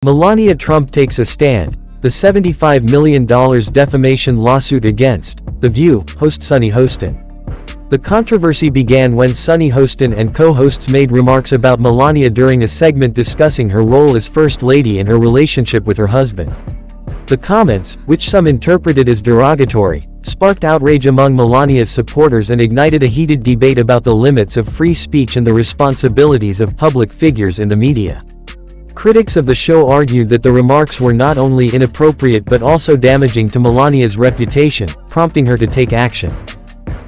Melania Trump takes a stand, the $75 million defamation lawsuit against The View host Sunny Hostin. The controversy began when Sunny Hostin and co-hosts made remarks about Melania during a segment discussing her role as First Lady and her relationship with her husband. The comments, which some interpreted as derogatory, sparked outrage among Melania's supporters and ignited a heated debate about the limits of free speech and the responsibilities of public figures in the media. Critics of the show argued that the remarks were not only inappropriate but also damaging to Melania's reputation, prompting her to take action.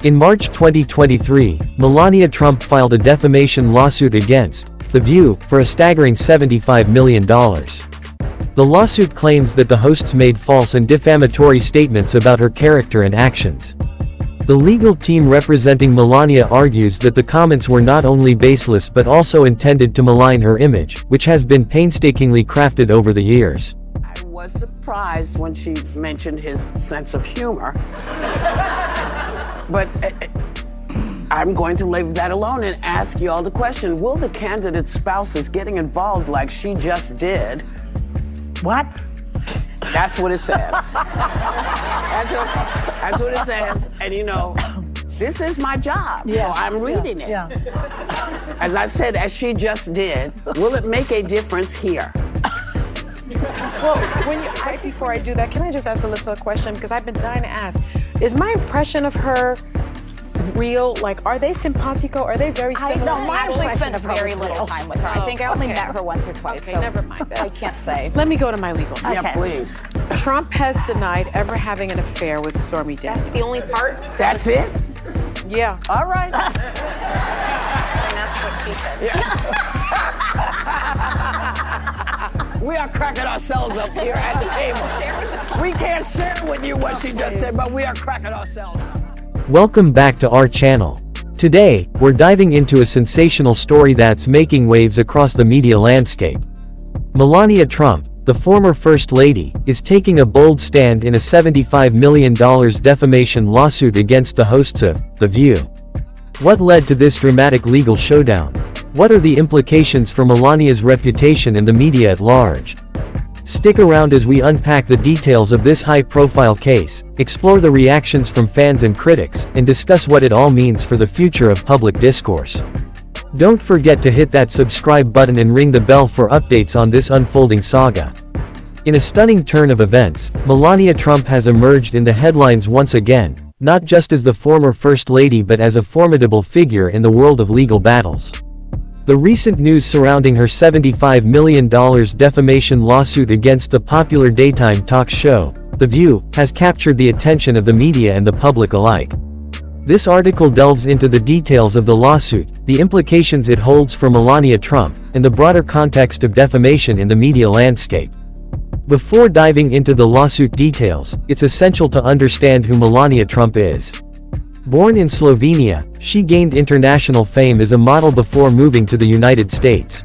In March 2023, Melania Trump filed a defamation lawsuit against The View for a staggering $75 million. The lawsuit claims that the hosts made false and defamatory statements about her character and actions. The legal team representing Melania argues that the comments were not only baseless but also intended to malign her image, which has been painstakingly crafted over the years. I was surprised when she mentioned his sense of humor. But I'm going to leave that alone and ask you all the question, will the candidate's spouses getting involved like she just did? What? That's what it says. That's what it says. And you know, this is my job, so I'm reading it. Yeah. As I said, as she just did, will it make a difference here? Well, right before I do that, can I just ask Alyssa a question? Because I've been dying to ask. Is my impression of her real? Like, are they simpatico? Are they very similar? I actually spent very little time with her. I think I only met her once or twice. Okay, so never mind that. I can't say. Let me go to my legal. Yeah, please. Trump has denied ever having an affair with Stormy Daniels. That's the only part? That's it? Yeah. All right. And that's what she said. We are cracking ourselves up here at the table. We can't share with you what she just said, but we are cracking ourselves up. Welcome back to our channel. Today, we're diving into a sensational story that's making waves across the media landscape. Melania Trump, the former First Lady, is taking a bold stand in a $75 million defamation lawsuit against the hosts of The View. What led to this dramatic legal showdown? What are the implications for Melania's reputation and the media at large? Stick around as we unpack the details of this high-profile case, explore the reactions from fans and critics, and discuss what it all means for the future of public discourse. Don't forget to hit that subscribe button and ring the bell for updates on this unfolding saga. In a stunning turn of events, Melania Trump has emerged in the headlines once again, not just as the former First Lady but as a formidable figure in the world of legal battles. The recent news surrounding her $75 million defamation lawsuit against the popular daytime talk show, The View, has captured the attention of the media and the public alike. This article delves into the details of the lawsuit, the implications it holds for Melania Trump, and the broader context of defamation in the media landscape. Before diving into the lawsuit details, it's essential to understand who Melania Trump is. Born in Slovenia, she gained international fame as a model before moving to the United States.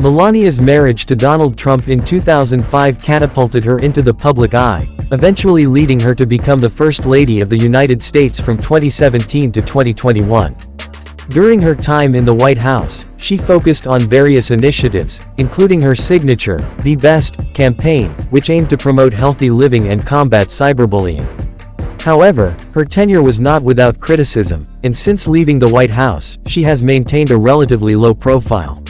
Melania's marriage to Donald Trump in 2005 catapulted her into the public eye, eventually leading her to become the First Lady of the United States from 2017 to 2021. During her time in the White House, she focused on various initiatives, including her signature, Be Best, campaign, which aimed to promote healthy living and combat cyberbullying. However, her tenure was not without criticism, and since leaving the White House, she has maintained a relatively low profile.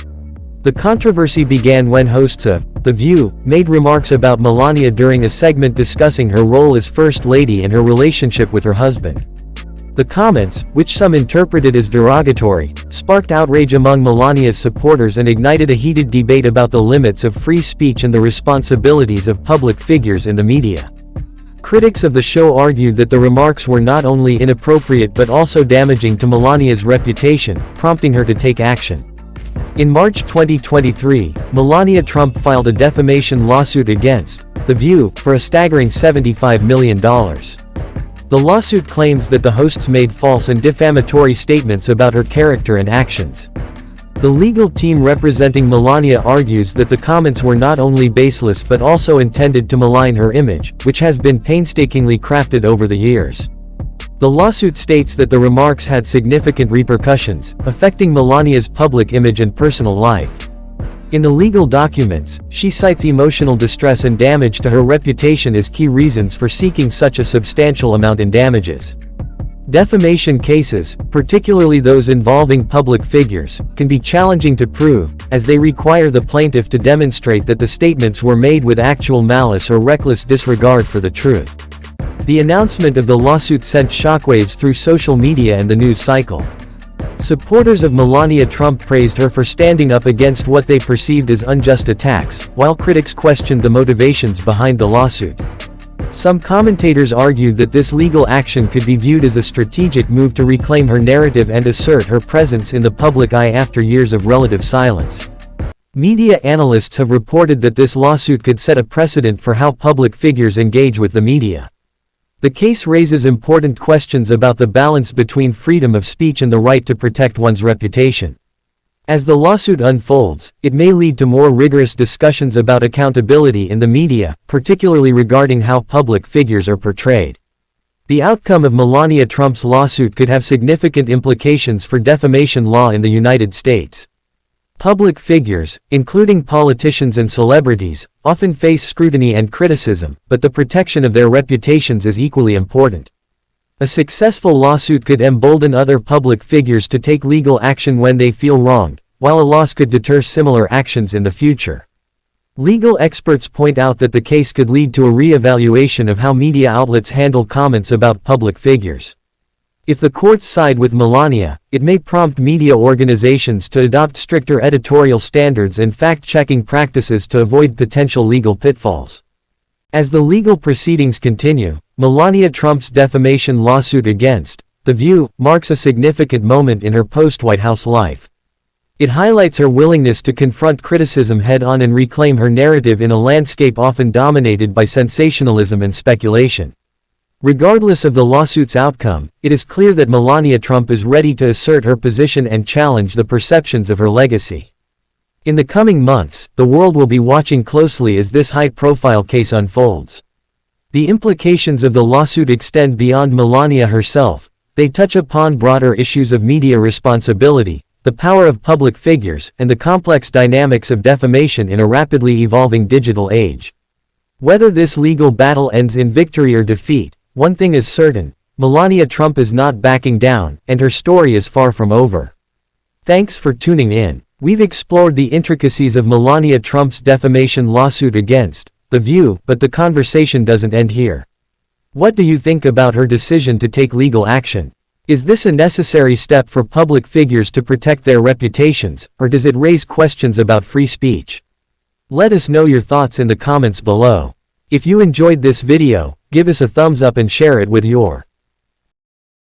The controversy began when hosts of The View made remarks about Melania during a segment discussing her role as First Lady and her relationship with her husband. The comments, which some interpreted as derogatory, sparked outrage among Melania's supporters and ignited a heated debate about the limits of free speech and the responsibilities of public figures in the media. Critics of the show argued that the remarks were not only inappropriate but also damaging to Melania's reputation, prompting her to take action. In March 2023, Melania Trump filed a defamation lawsuit against The View for a staggering $75 million. The lawsuit claims that the hosts made false and defamatory statements about her character and actions. The legal team representing Melania argues that the comments were not only baseless but also intended to malign her image, which has been painstakingly crafted over the years. The lawsuit states that the remarks had significant repercussions, affecting Melania's public image and personal life. In the legal documents, she cites emotional distress and damage to her reputation as key reasons for seeking such a substantial amount in damages. Defamation cases, particularly those involving public figures, can be challenging to prove, as they require the plaintiff to demonstrate that the statements were made with actual malice or reckless disregard for the truth. The announcement of the lawsuit sent shockwaves through social media and the news cycle. Supporters of Melania Trump praised her for standing up against what they perceived as unjust attacks, while critics questioned the motivations behind the lawsuit. Some commentators argued that this legal action could be viewed as a strategic move to reclaim her narrative and assert her presence in the public eye after years of relative silence. Media analysts have reported that this lawsuit could set a precedent for how public figures engage with the media. The case raises important questions about the balance between freedom of speech and the right to protect one's reputation. As the lawsuit unfolds, it may lead to more rigorous discussions about accountability in the media, particularly regarding how public figures are portrayed. The outcome of Melania Trump's lawsuit could have significant implications for defamation law in the United States. Public figures, including politicians and celebrities, often face scrutiny and criticism, but the protection of their reputations is equally important. A successful lawsuit could embolden other public figures to take legal action when they feel wronged, while a loss could deter similar actions in the future. Legal experts point out that the case could lead to a re-evaluation of how media outlets handle comments about public figures. If the courts side with Melania, it may prompt media organizations to adopt stricter editorial standards and fact-checking practices to avoid potential legal pitfalls. As the legal proceedings continue, Melania Trump's defamation lawsuit against The View marks a significant moment in her post-White House life. It highlights her willingness to confront criticism head-on and reclaim her narrative in a landscape often dominated by sensationalism and speculation. Regardless of the lawsuit's outcome, it is clear that Melania Trump is ready to assert her position and challenge the perceptions of her legacy. In the coming months, the world will be watching closely as this high-profile case unfolds. The implications of the lawsuit extend beyond Melania herself. They touch upon broader issues of media responsibility, the power of public figures, and the complex dynamics of defamation in a rapidly evolving digital age. Whether this legal battle ends in victory or defeat, one thing is certain: Melania Trump is not backing down, and her story is far from over. Thanks for tuning in. We've explored the intricacies of Melania Trump's defamation lawsuit against The View, but the conversation doesn't end here. What do you think about her decision to take legal action? Is this a necessary step for public figures to protect their reputations, or does it raise questions about free speech? Let us know your thoughts in the comments below. If you enjoyed this video, give us a thumbs up and share it with your